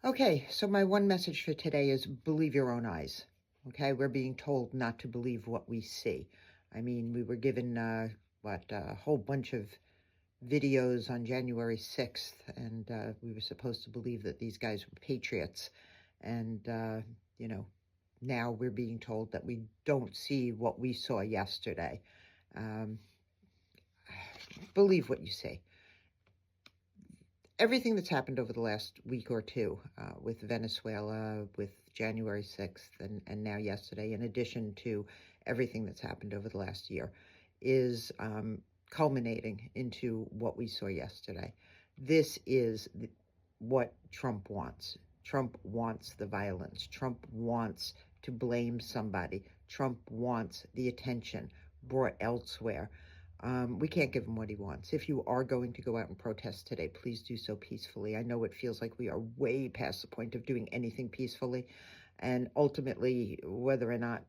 Okay, so my one message for today is believe your own eyes. Okay, we're being told not to believe what we see. I mean, we were given, a whole bunch of videos on January 6th, and we were supposed to believe that these guys were patriots. And, you know, now we're being told that we don't see what we saw yesterday. Um, believe what you see. Everything that's happened over the last week or two with Venezuela, with January 6th, and now yesterday, in addition to everything that's happened over the last year, is culminating into what we saw yesterday. This is what Trump wants. Trump wants the violence. Trump wants to blame somebody. Trump wants the attention brought elsewhere. We can't give him what he wants. If you are going to go out and protest today, please do so peacefully. I know it feels like we are way past the point of doing anything peacefully. And ultimately, whether or not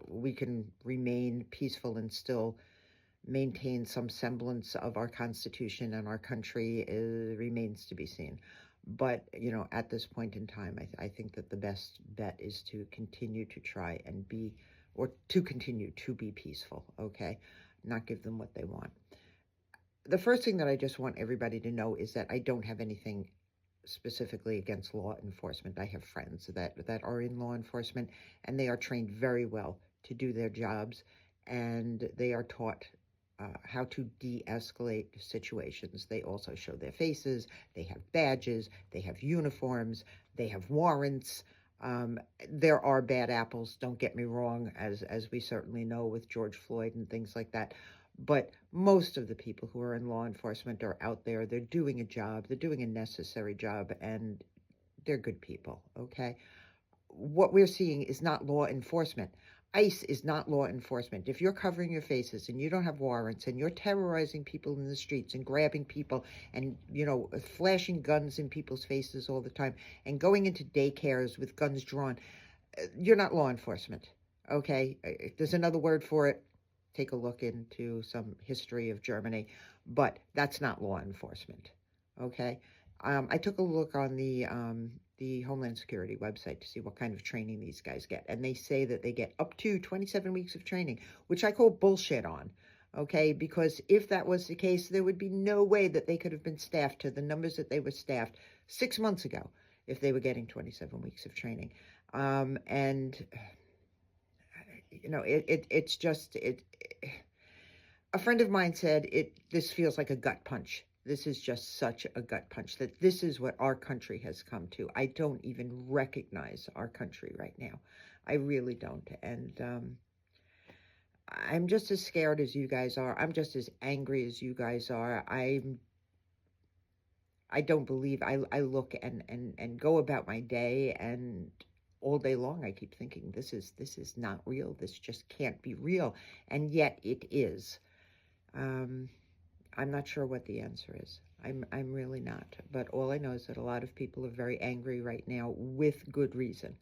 we can remain peaceful and still maintain some semblance of our Constitution and our country remains to be seen. But, at this point in time, I think that the best bet is to continue to try and continue to be peaceful, okay? Not give them what they want. The first thing that I just want everybody to know is that I don't have anything specifically against law enforcement. I have friends that are in law enforcement, and they are trained very well to do their jobs, and they are taught how to de-escalate situations. They also show their faces, they have badges, they have uniforms, they have warrants. There are bad apples, don't get me wrong, as we certainly know with George Floyd and things like that. But most of the people who are in law enforcement are out there. They're doing a job. They're doing a necessary job, and they're good people, okay? What we're seeing is not law enforcement. ICE is not law enforcement. If you're covering your faces and you don't have warrants and you're terrorizing people in the streets and grabbing people and, flashing guns in people's faces all the time and going into daycares with guns drawn, you're not law enforcement, okay? There's another word for it. Take a look into some history of Germany, but that's not law enforcement, okay? I took a look on the Homeland Security website to see what kind of training these guys get, and they say that they get up to 27 weeks of training, which I call bullshit on, okay? Because if that was the case, there would be no way that they could have been staffed to the numbers that they were staffed 6 months ago if they were getting 27 weeks of training. It's just, a friend of mine said this feels like a gut punch. This is just such a gut punch that this is what our country has come to. I don't even recognize our country right now. I really don't. And I'm just as scared as you guys are. I'm just as angry as you guys are. I don't believe, I look and go about my day, and all day long I keep thinking, this is not real. This just can't be real. And yet it is. I'm not sure what the answer is. I'm really not. But all I know is that a lot of people are very angry right now with good reason.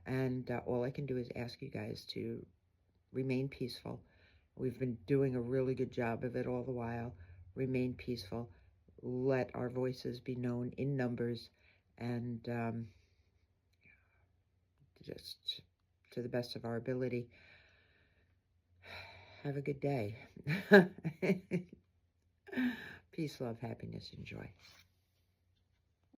And all I can do is ask you guys to remain peaceful. We've been doing a really good job of it all the while. Remain peaceful. Let our voices be known in numbers, and just to the best of our ability. Have a good day. Peace, love, happiness, and joy.